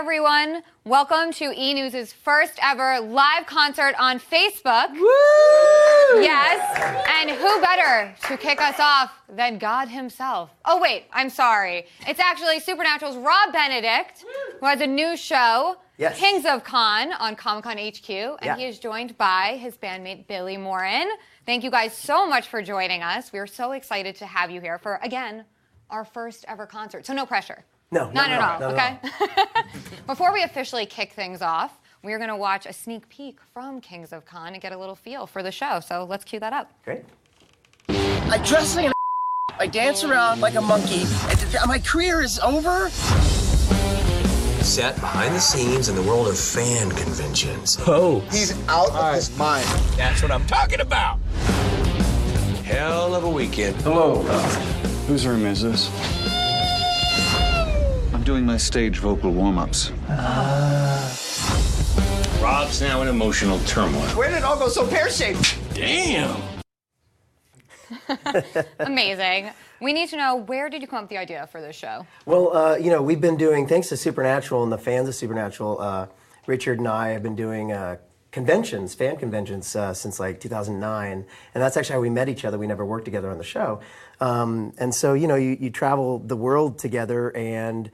everyone. Welcome to E! News' first ever live concert on Facebook. Woo! Yes, and who better to kick us off than God himself? Oh wait, I'm sorry. It's actually Supernatural's Rob Benedict, who has a new show, yes. Kings of Con, on Comic-Con HQ, and he is joined by his bandmate Billy Moran. Thank you guys so much for joining us. We are so excited to have you here for, again, our first ever concert. So no pressure. No, not at all, okay? Before we officially kick things off, we're going to watch a sneak peek from Kings of Con and get a little feel for the show. So let's cue that up. Great. I dress like I dance around like a monkey, and my career is over. Set behind the scenes in the world of fan conventions. Oh. He's out of his mind. That's what I'm talking about. Hell of a weekend. Hello. Whose room is this? I'm doing my stage vocal warm-ups. Rob's now in emotional turmoil. Where did it all go so pear-shaped? Damn. Amazing. We need to know, where did you come up with the idea for this show? Well, we've been doing, thanks to Supernatural and the fans of Supernatural, Richard and I have been doing conventions, fan conventions, since like 2009. And that's actually how we met each other. We never worked together on the show. And so, you travel the world together and,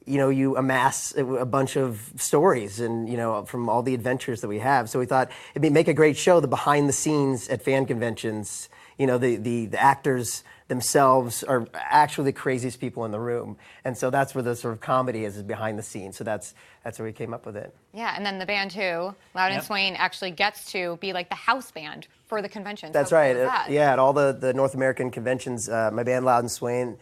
you amass a bunch of stories and, from all the adventures that we have. So we thought it'd make a great show, the behind the scenes at fan conventions. The actors themselves are actually the craziest people in the room. And so that's where the sort of comedy is behind the scenes. So that's where we came up with it. Yeah, and then the band too, Loud and Swain, actually gets to be like the house band for the convention. That's right. Yeah, at all the North American conventions, my band Loud and Swain,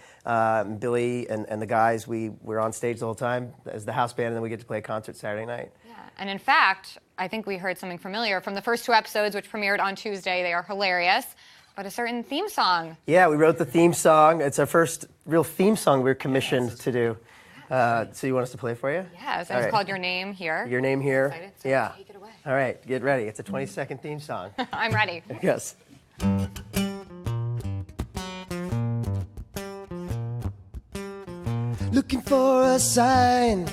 Billy and the guys, we're on stage the whole time as the house band, and then we get to play a concert Saturday night. Yeah, and in fact, I think we heard something familiar from the first two episodes, which premiered on Tuesday. They are hilarious. But a certain theme song. Yeah, we wrote the theme song. It's our first real theme song we were commissioned to do. So you want us to play it for you? Yes, it's called Your Name Here. Your Name Here. I'm excited, so yeah. Take it away. All right, get ready. It's a 20-second theme song. I'm ready. Yes. Looking for a sign.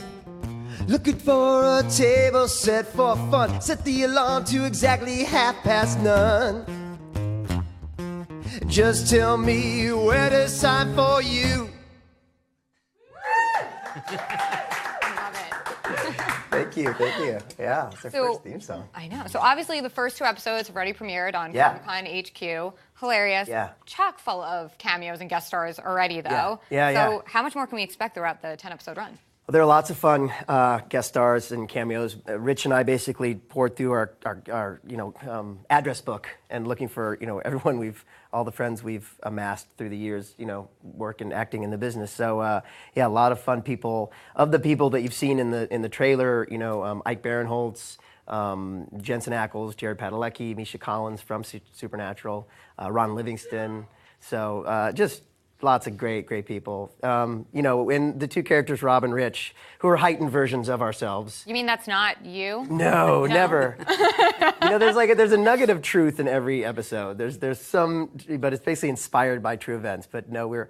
Looking for a table set for fun. Set the alarm to exactly 9:30. Just tell me where to sign for you. I love it. Thank you. Yeah, it's our first theme song. I know. So obviously the first two episodes have already premiered on Comic-Con HQ. Hilarious. Yeah. Chock full of cameos and guest stars already, though. Yeah. So how much more can we expect throughout the 10-episode run? Well, there are lots of fun guest stars and cameos. Rich and I basically poured through our address book and looking for all the friends we've amassed through the years, work and acting in the business. So a lot of fun people. Of the people that you've seen in the trailer, Ike Barinholtz, Jensen Ackles, Jared Padalecki, Misha Collins from Supernatural, Ron Livingston. So just lots of great people. And the two characters, Rob and Rich, who are heightened versions of ourselves. You mean that's not you? No, never. There's a nugget of truth in every episode. There's some, but it's basically inspired by true events. But no, we're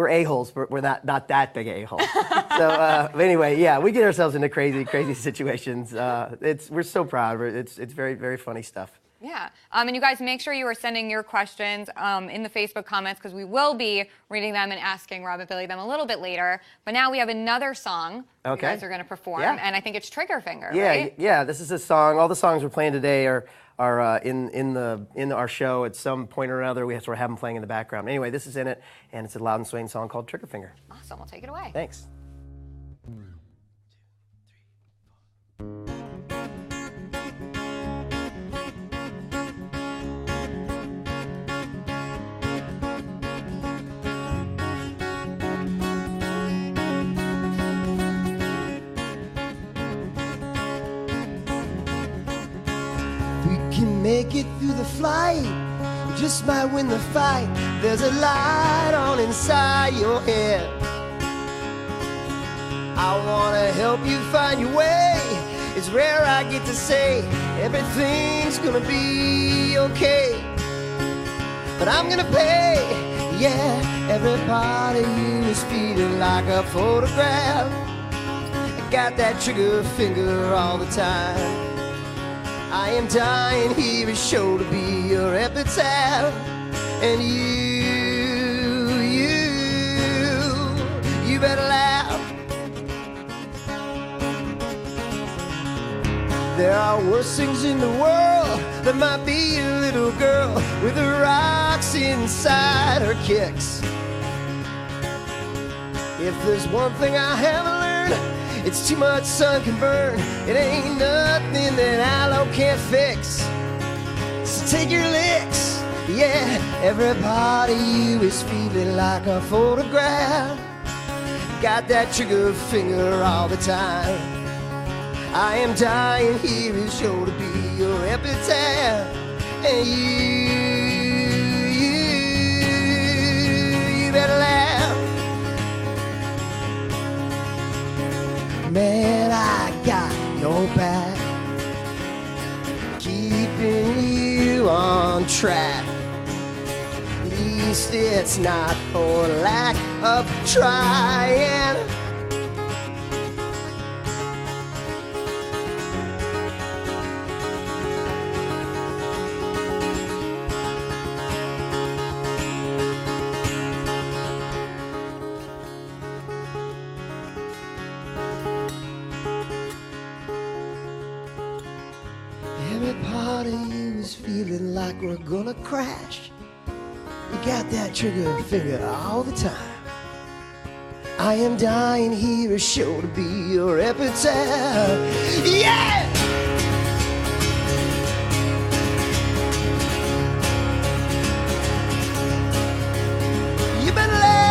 a-holes, but we're not that big a-holes. So anyway, yeah, we get ourselves into crazy situations. We're so proud. It's very, very funny stuff. Yeah, and you guys make sure you are sending your questions in the Facebook comments, because we will be reading them and asking Rob and Billy them a little bit later. But now we have another song you guys are going to perform, and I think it's Trigger Finger, right? Yeah, this is a song. All the songs we're playing today are in our show at some point or another. We have to have them playing in the background. Anyway, this is in it, and it's a Loud and Swain song called Trigger Finger. Awesome, we'll take it away. Thanks. Make it through the flight, you just might win the fight. There's a light on inside your head. I wanna help you find your way. It's rare I get to say everything's gonna be okay, but I'm gonna pay. Yeah, every part of you is feeling like a photograph. got that trigger finger all the time. I am dying here is sure to be your epitaph. And you better laugh. There are worse things in the world than might be a little girl with the rocks inside her kicks. If there's one thing I haven't learned, it's too much sun can burn. It ain't nothing that aloe can't fix. So take your licks, yeah. Every part of you is feeling like a photograph. Got that trigger finger all the time. I am dying here is sure to be your epitaph. And you better laugh. Man, I got your back, keeping you on track. At least it's not for lack of trying. Every part of you is feeling like we're gonna crash. You got that trigger finger all the time. I am dying here is sure to be your epitaph. Yeah! You better laugh.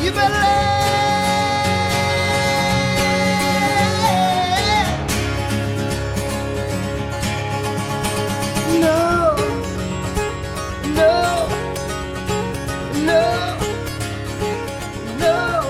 You better laugh. No, no, no, no.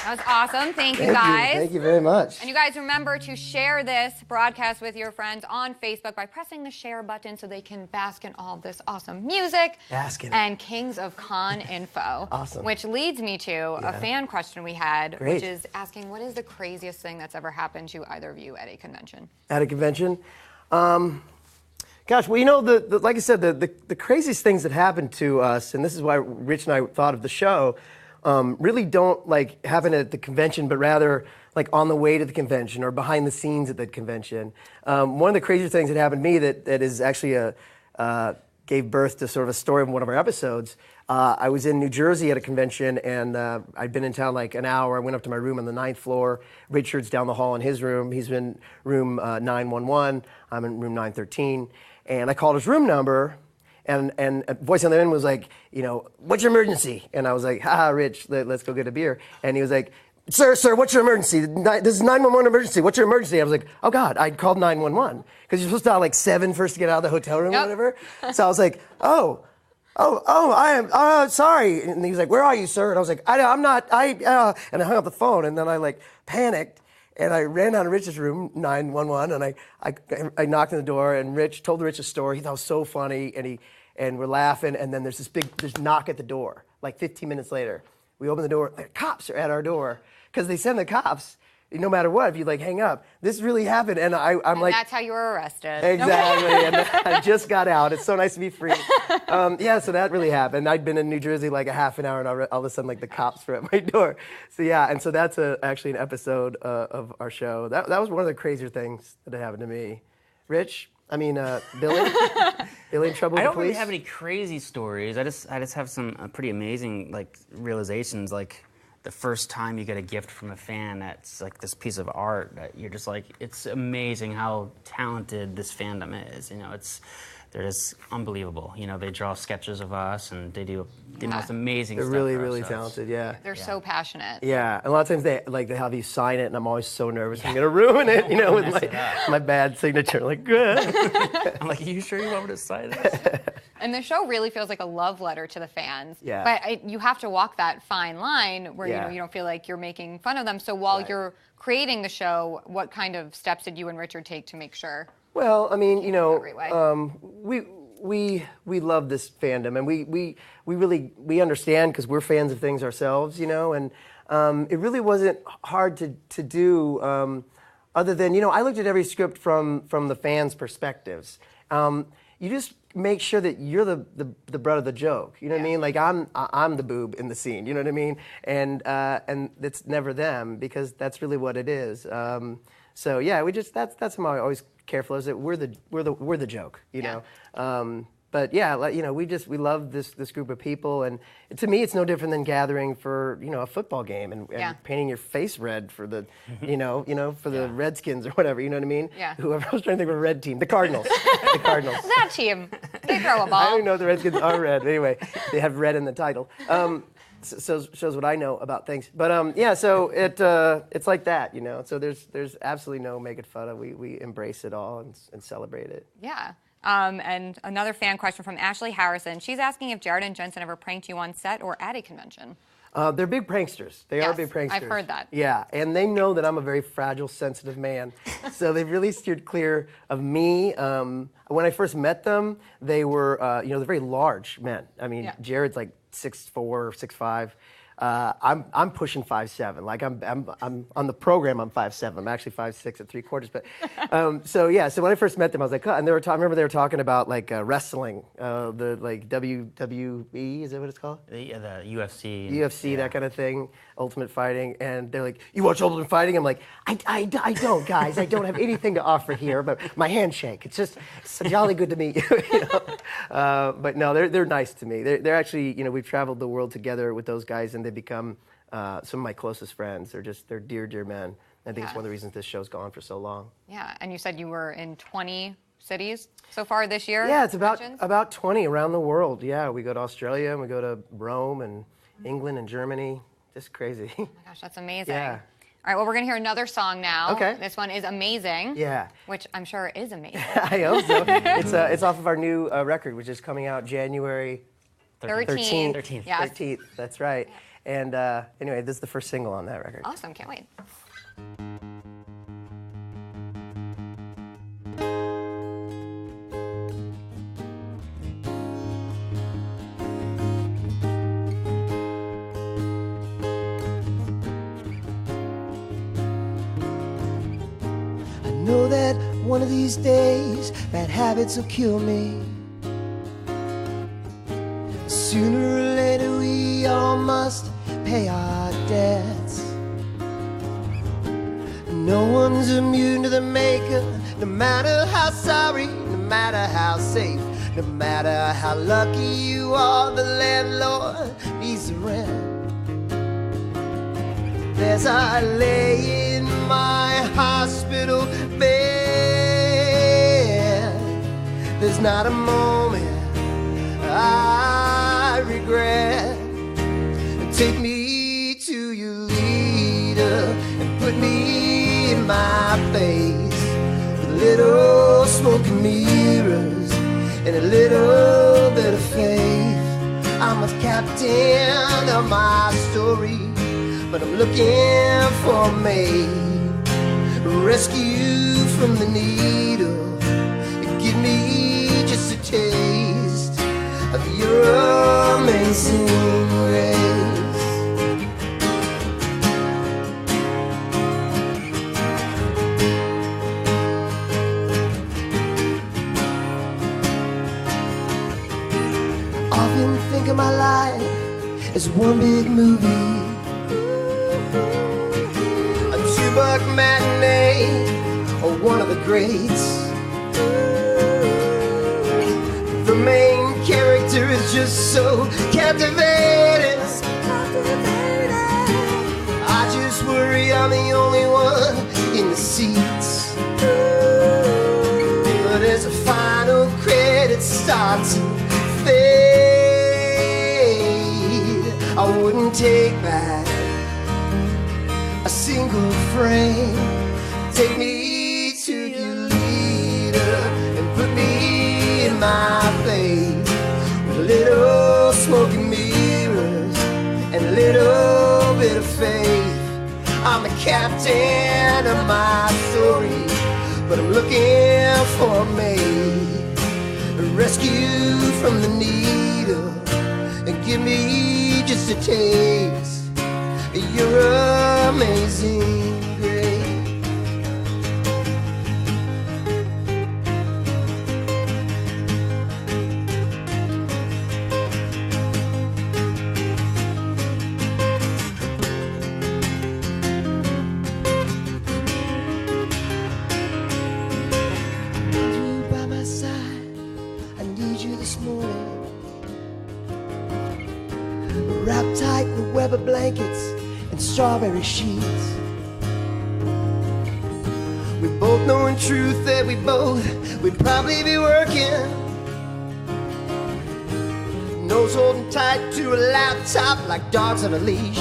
That was awesome. Thank you, guys. Thank you very much. And you guys remember to share this broadcast with your friends on Facebook by pressing the share button so they can bask in all of this awesome music. And Kings of Con info. Awesome. Which leads me to a fan question we had, Great. which is asking, what is the craziest thing that's ever happened to either of you at a convention? At a convention? Gosh, well, you know, like I said, the craziest things that happened to us, and this is why Rich and I thought of the show, really don't like happen at the convention, but rather like on the way to the convention or behind the scenes at the convention. One of the craziest things that happened to me that is actually gave birth to sort of a story of one of our episodes. I was in New Jersey at a convention, and I'd been in town like an hour. I went up to my room on the 9th floor. Richard's down the hall in his room. He's in room 911. I'm in room 913. And I called his room number, and a voice on the end was like, you know, what's your emergency? And I was like, haha, Rich, let's go get a beer. And he was like, sir, what's your emergency? This is 911 emergency. What's your emergency? I was like, oh God, I'd called 911. Because you're supposed to dial like 7 first to get out of the hotel room or whatever. So I was like, I am, sorry. And he was like, where are you, sir? And I was like, I'm not, and I hung up the phone, and then I like panicked. And I ran down to Rich's room, 911, and I knocked on the door, and Rich told Rich a story. He thought it was so funny, and we're laughing, and then there's this big knock at the door, like 15 minutes later. We open the door, the cops are at our door, because they send the cops, no matter what, if you like hang up. This really happened, and I'm like... that's how you were arrested. Exactly, and I just got out. It's so nice to be free. Yeah, so that really happened. I'd been in New Jersey like a half an hour, and all of a sudden, like, the cops were at my door. So yeah, and so that's actually an episode of our show. That was one of the crazier things that happened to me. Rich? I mean, Billy? Billy in trouble with the police? I don't really have any crazy stories. I just have some pretty amazing, like, realizations, like... the first time you get a gift from a fan that's like this piece of art that you're just like, it's amazing how talented this fandom is. You know, they're just unbelievable. You know, they draw sketches of us and they do the most amazing stuff. They're really, for us, really so talented, yeah. They're so passionate. Yeah, and a lot of times they have you sign it, and I'm always so nervous I'm gonna ruin it, you know, with my bad signature. Like, good. I'm like, are you sure you want me to sign this? And the show really feels like a love letter to the fans. Yeah. But you have to walk that fine line where you don't feel like you're making fun of them. So while you're creating the show, what kind of steps did you and Richard take to make sure? Well, I mean, you know, we love this fandom, and we really understand because we're fans of things ourselves, you know, and it really wasn't hard to do, other than, you know, I looked at every script from the fans' perspectives. You just make sure that you're the butt of the joke, you know what I mean? Like I'm the boob in the scene, you know what I mean? And it's never them, because that's really what it is. So yeah, that's how I always careful is that we're the joke, you know. But yeah, you know, we love this group of people, and to me, it's no different than gathering for, you know, a football game and painting your face red for the, you know, for the Redskins or whatever, you know what I mean? Yeah. Whoever, I was trying to think of a red team, the Cardinals. The Cardinals. That team, they throw a ball. I don't know if the Redskins are red. Anyway, they have red in the title. So shows what I know about things. But yeah, so it's like that, you know. So there's absolutely no making fun of. We embrace it all and celebrate it. Yeah. And another fan question from Ashley Harrison. She's asking if Jared and Jensen ever pranked you on set or at a convention. They're big pranksters. They are big pranksters. I've heard that. Yeah, and they know that I'm a very fragile, sensitive man. So they've really steered clear of me. When I first met them, they were, you know, they're very large men. I mean, Jared's like 6'4", 6'5". I'm pushing 5'7". Like I'm on the program. I'm 5'7". I'm actually 5'6" and 3/4. But so yeah. So when I first met them, I was like, and they were. I remember they were talking about like wrestling, the like WWE. Is that what it's called? The UFC. UFC, that kind of thing. Ultimate Fighting, and they're like, "You watch Ultimate Fighting?" I'm like, I don't, guys. I don't have anything to offer here, but my handshake. It's jolly good to meet you. You know? But no, they're nice to me. They're actually, you know, we've traveled the world together with those guys, and they've become some of my closest friends. They're dear men. I think it's one of the reasons this show's gone for so long. Yeah, and you said you were in 20 cities so far this year? Yeah, it's about 20 around the world. Yeah, we go to Australia, and we go to Rome, and England, and Germany. Just crazy. Oh my gosh, that's amazing. Yeah. All right, well, we're going to hear another song now. Okay. This one is Amazing. Yeah. Which I'm sure is amazing. I hope so. It's off of our new record, which is coming out January 13th. Yes. 13th, that's right. And anyway, this is the first single on that record. Awesome, can't wait. Know that one of these days bad habits will kill me. Sooner or later we all must pay our debts. No one's immune to the maker, no matter how sorry, no matter how safe, no matter how lucky you are, the landlord needs the rent. As I lay in my hospital bed, there's not a moment I regret. Take me to your leader and put me in my place with little smoke and mirrors and a little bit of faith. I'm the captain of my story, but I'm looking for a mate. Rescue from the needle and give me just a taste of your amazing grace. Often think of my life as one big movie. $2 matinee or one of the greats. The main character is just so captivating. I'm the only one in the seats. But as the final credits start to fade, I wouldn't take back a single frame. Take me to your leader and put me in my place with a little smoke and mirrors and a little bit of faith. I'm the captain of my story, but I'm looking for a mate, a rescue from the needle, and give me just a taste. You're amazing grace. Wrapped tight in Weber blankets and strawberry sheets. We both know in truth that we'd probably be working. Nose holding tight to a laptop like dogs on a leash.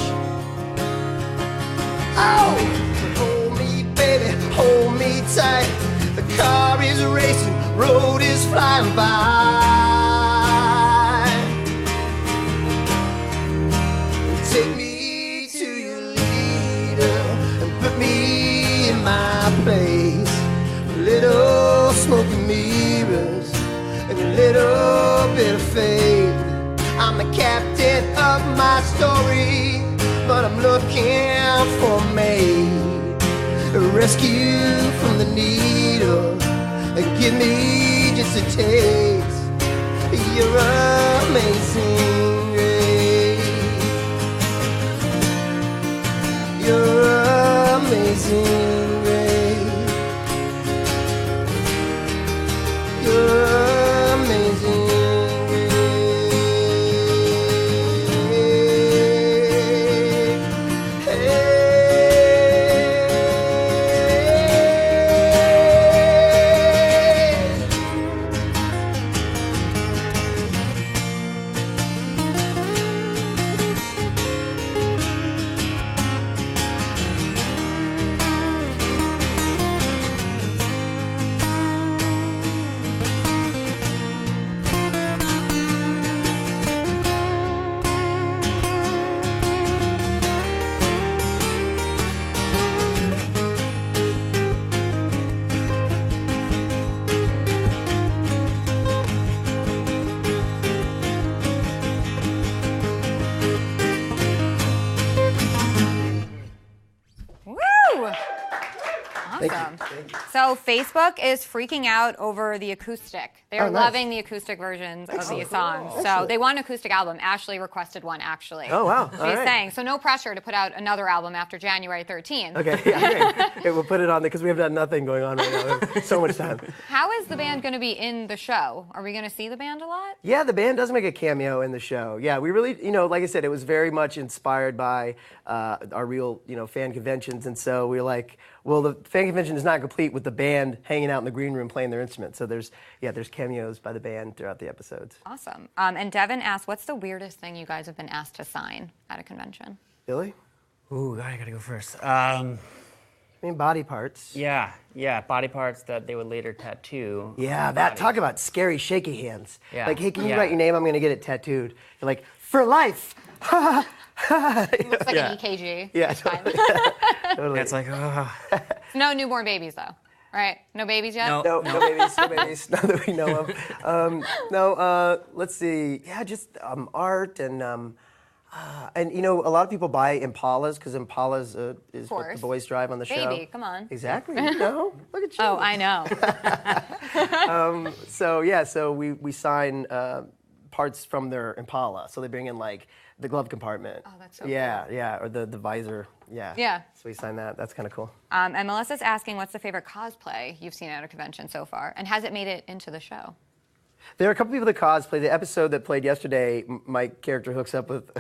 Oh, hold me, baby, hold me tight. The car is racing, road is flying by. Take me to your leader and put me in my place. A little smoke and mirrors and a little bit of faith. I'm the captain of my story, but I'm looking for a mate, a rescue from the needle, and give me just a taste. You're amazing grace. You're amazing grace. You're amazing grace. Hey. Awesome. So Facebook is freaking out over the acoustic. They're loving the acoustic versions of these songs. So they want an acoustic album. Ashley requested one, actually. Oh, wow. She's saying, so no pressure to put out another album after January 13th. Okay, yeah, okay. We'll put it on there because we have done nothing going on right now. We have so much time. How is the band going to be in the show? Are we going to see the band a lot? Yeah, the band does make a cameo in the show. Yeah, we really, like I said, it was very much inspired by our real, fan conventions. And so we were like, well, the fan convention is not complete with the band hanging out in the green room playing their instruments. So there's cameos by the band throughout the episodes. Awesome. And Devin asked, what's the weirdest thing you guys have been asked to sign at a convention? Billy? Ooh, I gotta go first. I mean, body parts. Yeah, body parts that they would later tattoo. Yeah, talk about scary, shaky hands. Yeah. Like, hey, can you write your name? I'm gonna get it tattooed. You're like, for life. It looks like an EKG. Yeah, totally. Totally. It's like, No newborn babies, though, right? No babies yet? No babies, not that we know of. Let's see. Yeah, just art and a lot of people buy Impalas because Impalas is what the boys drive on the show. Baby, come on. Exactly. Look at you. Oh, I know. So we sign parts from their Impala. So they bring in like the glove compartment. Oh, that's so cool. Yeah, or the visor. Yeah. So we sign that. That's kind of cool. And Melissa's asking, what's the favorite cosplay you've seen at a convention so far? And has it made it into the show? There are a couple people that cosplay. The episode that played yesterday, my character hooks up with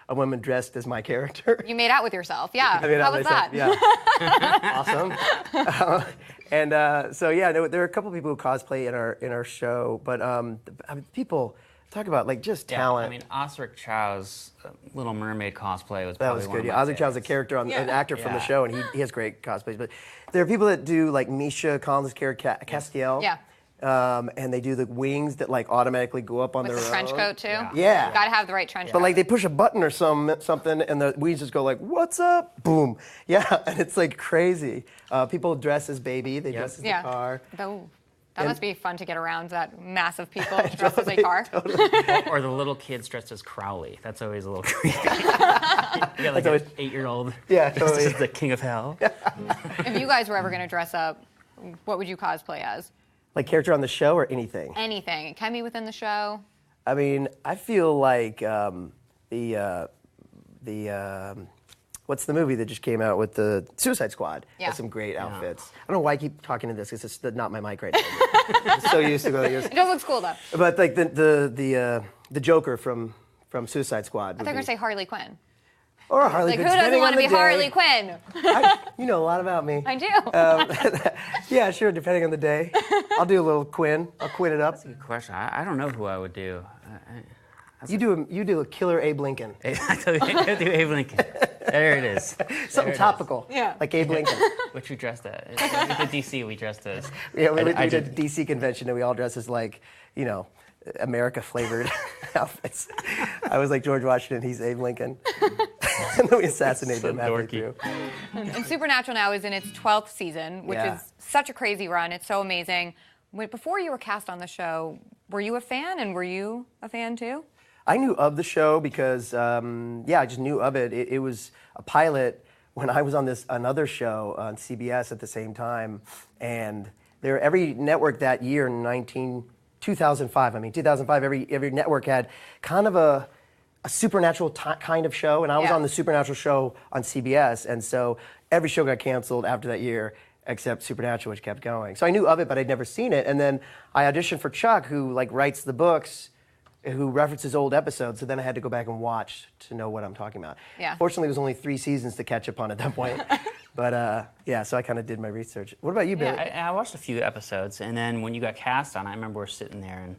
a woman dressed as my character. You made out with yourself, yeah. I made How out was myself, that? Yeah. Awesome. And so yeah, there are a couple people who cosplay in our show, but I mean, people talk about like just talent. I mean, Osric Chow's Little Mermaid cosplay was That probably was one good. of Yeah, my Osric Chow's a favorites. character an actor from the Yeah. show, and he has great cosplays. But there are people that do like Misha Collins' character Castiel. Yeah. And they do the wings that like automatically go up on With their the trench own. coat too? Yeah. Gotta have the right trench coat. But like they push a button or something, and the wings just go like, "What's up?" Boom. Yeah, and it's like crazy. People dress as Baby. They dress as the car. That must be fun to get around that mass of people dressed as a car. Or the little kids dressed as Crowley. That's always a little creepy. You got like an 8-year-old Yeah, dressed totally. as the king of hell. If you guys were ever gonna dress up, what would you cosplay as? Like character on the show or anything. Anything. It can be within the show. I mean, I feel like what's the movie that just came out with the Suicide Squad? Yeah. Has some great outfits. I don't know why I keep talking to this because it's not my mic right now. I'm so used to going. It does look cool though. But like the Joker from Suicide Squad. I thought you were gonna say Harley Quinn. Or Harley Like Quinn. who doesn't depending want on to be the day. Harley Quinn? You know a lot about me. I do. Yeah, sure. Depending on the day, I'll do a little Quinn. I'll Quinn it up. Good question. I don't know who I would do. You do a killer Abe Lincoln. I do Abe Lincoln. There it is. Something topical. Yeah. Like Abe Lincoln. Which we dressed as. At the DC, we dressed as. Yeah, we I did a DC convention and we all dressed as like, America flavored outfits. I was like George Washington, he's Abe Lincoln. And then we assassinated him halfway dorky. through. And Supernatural now is in its 12th season, which Yeah. is such a crazy run. It's so amazing. Before you were cast on the show, were you a fan, and were you a fan too? I knew of the show because, I just knew of it. It was a pilot when I was on another show on CBS at the same time. And every network that year in 2005, every network had kind of a supernatural kind of show. And I was on the supernatural show on CBS. And so every show got canceled after that year except Supernatural, which kept going. So I knew of it, but I'd never seen it. And then I auditioned for Chuck, who like writes the books, who references old episodes, so then I had to go back and watch to know what I'm talking about. Yeah. Fortunately, it was only 3 seasons to catch up on at that point. But so I kind of did my research. What about you, Billy? Yeah, I watched a few episodes, and then when you got cast on, I remember we're sitting there, and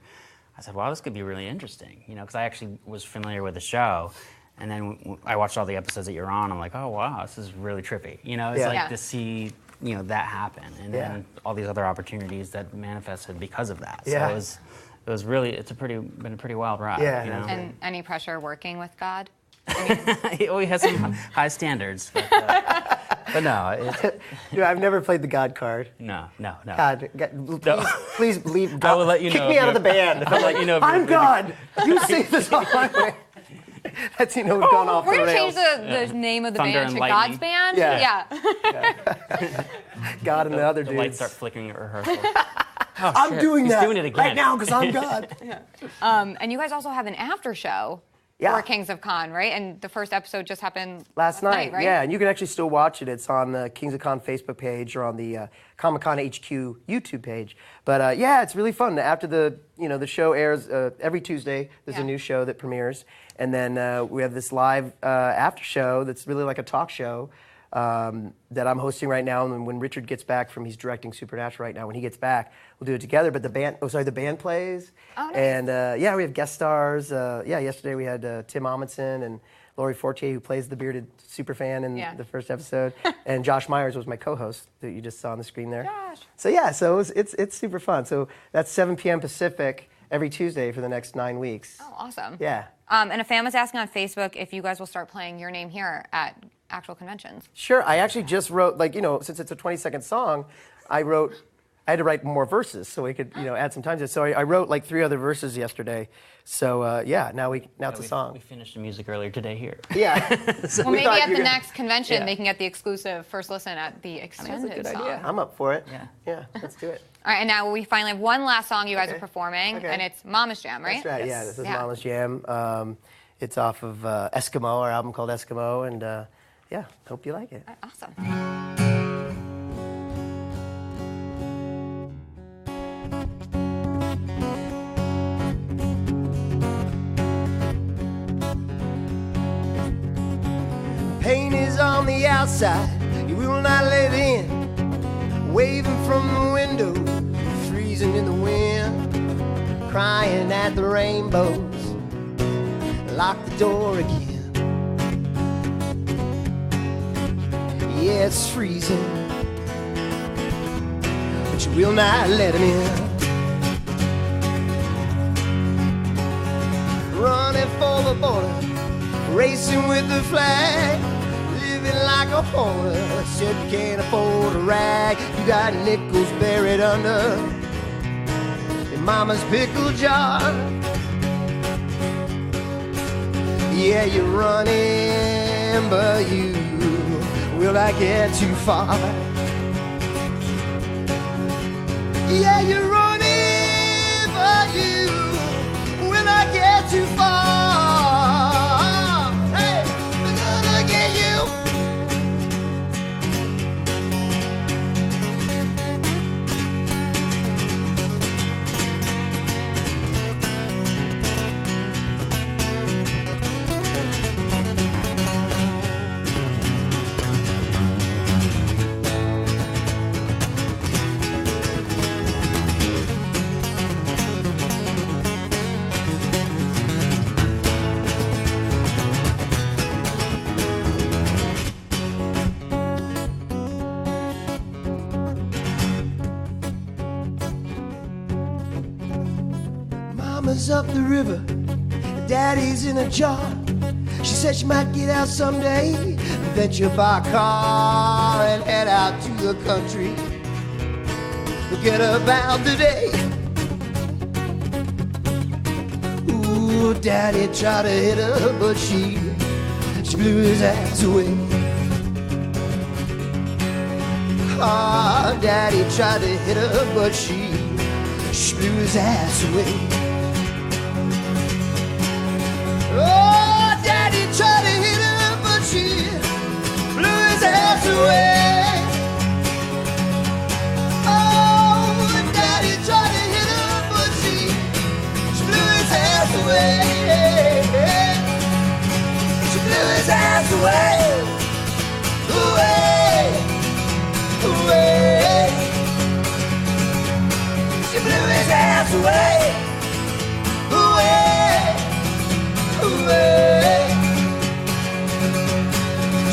I said, wow, this could be really interesting, because I actually was familiar with the show. And then I watched all the episodes that you're on, I'm like, oh, wow, this is really trippy. It's like to see that happen, and then all these other opportunities that manifested because of that. Yeah. So it was really, been a pretty wild ride. Yeah. And any pressure working with God? He has some high standards, but no. I've never played the God card. No. God, please leave God. I will let you know. Kick me out of the band. I'll let you know. I'm God. You sing the song my way. That's, we've gone off We're the going to rails. change the name of the Thunder band and to Lightning. God's Band? Yeah. God and the other The dudes. lights start flickering at rehearsal. I'm doing He's that doing it again. right now because I'm God. And you guys also have an after show for Kings of Con, right? And the first episode just happened Last night, right? yeah, and you can actually still watch it. It's on the Kings of Con Facebook page or on the Comic Con HQ YouTube page. But it's really fun. After the show airs every Tuesday, there's a new show that premieres, and then we have this live after show that's really like a talk show that I'm hosting right now. And when Richard gets back he's directing Supernatural right now. When he gets back, we'll do it together. But the band plays. Oh, nice. And we have guest stars. Yesterday we had Tim Amundsen and Lori Fortier, who plays the bearded superfan in the first episode. And Josh Myers was my co-host that you just saw on the screen there. Josh. So it's super fun. So that's 7 p.m. Pacific every Tuesday for the next 9 weeks. Oh, awesome. Yeah. And a fan was asking on Facebook if you guys will start playing your name here at actual conventions. Sure. I actually just wrote, since it's a 20-second song, I had to write more verses so we could, add some time to it. So I wrote 3 other verses yesterday. So now it's a song. We finished the music earlier today here. Yeah. Well, maybe at the next convention they can get the exclusive first listen at the extended That's a good song. idea. I'm up for it. Yeah. Let's do it. All right, and now we finally have one last song you guys are performing, and it's Mama's Jam, right? That's right. Yeah, this is Mama's Jam. It's off of Eskimo, our album called Eskimo, and hope you like it. Awesome. pain is on the outside, you will not let in. Waving from the window, freezing in the wind, crying at the rainbows, lock the door again. Yeah, it's freezing, but you will not let him in. Running for the border, racing with the flag, living like a hoarder, said you can't afford a rag. You got nickels buried under your mama's pickle jar. Yeah, you're running, but you will not get too far. Yeah, you're running, but you will not get too far. Hey, we're gonna get you. Mama's up the river, daddy's in a jar. She said she might get out someday, venture by car and head out to the country. Forget about the day. Ooh, daddy tried to hit her, but she blew his ass away. Ah, daddy tried to hit her, but she blew his ass away. Oh, daddy tried to hit her, but she blew his ass away. Oh, daddy tried to hit her, but she blew his ass away. She blew his ass away. Away, away. She blew his ass away. Away. Away.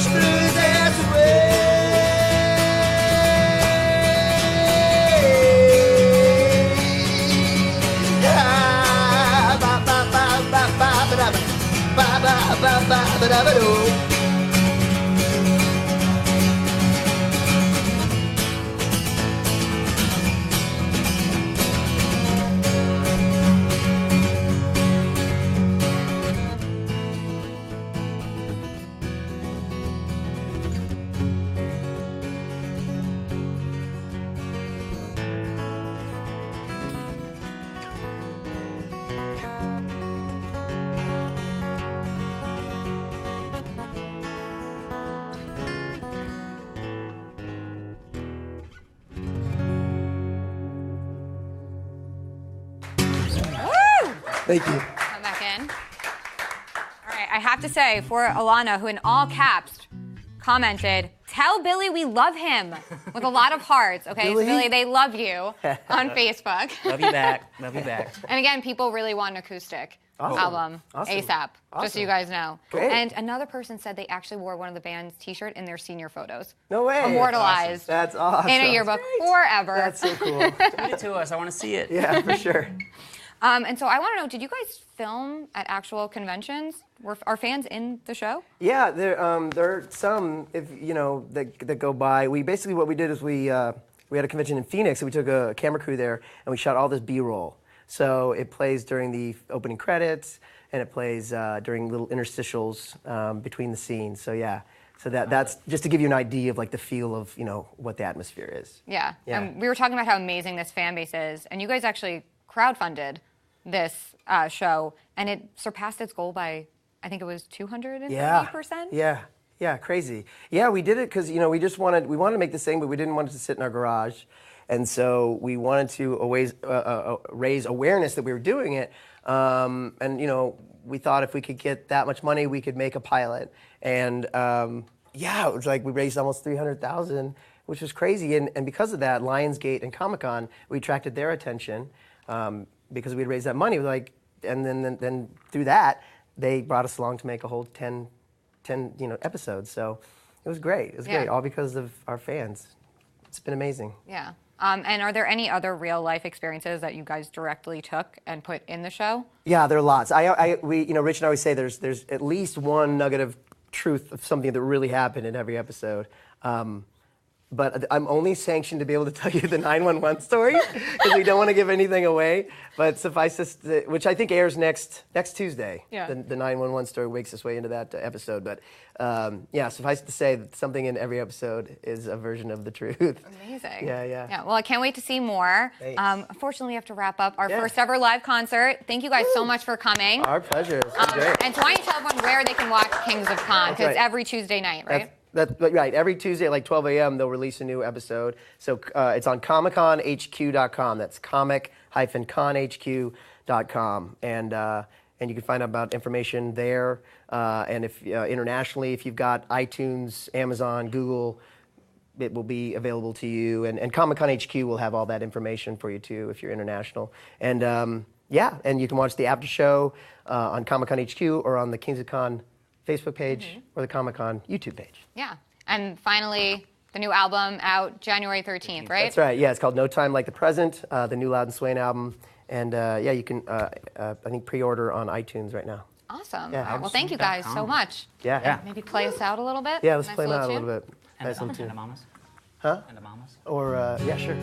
She blew his ass away. Ah, ba ba ba ba ba ba ba ba ba ba ba ba ba do. Thank you. Come back in. All right, I have to say, for Alana, who in all caps commented, "Tell Billy we love him," with a lot of hearts. Okay, Billy? So Billy, they love you on Facebook. Love you back. Love you back. And again, people really want an acoustic album ASAP, just so you guys know. Great. And another person said they actually wore one of the band's t-shirt in their senior photos. No way. Immortalized. That's awesome. In a yearbook forever. That's so cool. Tweet it to us. I want to see it. Yeah, for sure. And so I want to know, did you guys film at actual conventions? Are fans in the show? Yeah, there are some, if you know, that go by. What we did is we had a convention in Phoenix, and we took a camera crew there, and we shot all this B-roll. So it plays during the opening credits, and it plays during little interstitials between the scenes. So yeah, so that's just to give you an idea of like the feel of what the atmosphere is. Yeah. Yeah. And we were talking about how amazing this fan base is, and you guys actually crowdfunded this show, and it surpassed its goal by, I think it was 250%. Yeah, crazy. Yeah, we did it because we wanted to make this thing, but we didn't want it to sit in our garage, and so we wanted to always raise awareness that we were doing it. And we thought if we could get that much money, we could make a pilot. And yeah, it was like we raised almost $300,000, which was crazy. And because of that, Lionsgate and Comic-Con, we attracted their attention because we'd raised that money. Like, and then through that, they brought us along to make a whole 10 episodes. So it was great. It was great, all because of our fans. It's been amazing. Yeah. And are there any other real life experiences that you guys directly took and put in the show? Yeah, there are lots. Rich and I always say there's at least one nugget of truth of something that really happened in every episode. But I'm only sanctioned to be able to tell you the 911 story because we don't want to give anything away. But suffice this, which I think airs next Tuesday. Yeah. The 911 story wakes its way into that episode. But yeah, suffice to say that something in every episode is a version of the truth. Amazing. Yeah. Well, I can't wait to see more. Unfortunately, we have to wrap up our first ever live concert. Thank you guys so much for coming. Our pleasure. It's been great. And so why don't you tell everyone where they can watch Kings of Con? Because it's every Tuesday night, right? That's right. Every Tuesday at like 12 a.m. they'll release a new episode. So it's on ComicConHQ.com. That's comic-conhq.com. And you can find out about information there. And if internationally, if you've got iTunes, Amazon, Google, it will be available to you. And Comic-Con HQ will have all that information for you too if you're international. And yeah, and you can watch the after show on Comic-Con HQ or on the Kings of Con Facebook page or the Comic-Con YouTube page. Yeah. And finally, the new album out January 13th, right? That's right. Yeah, it's called No Time Like the Present, the new Loud and Swain album. And yeah, you can, I think, pre-order on iTunes right now. Awesome. Yeah. Well, thank you guys so much. Yeah. Maybe play us out a little bit? Yeah, let's play them out a little bit. And a mamas? Huh? And a mamas? Or, yeah, sure.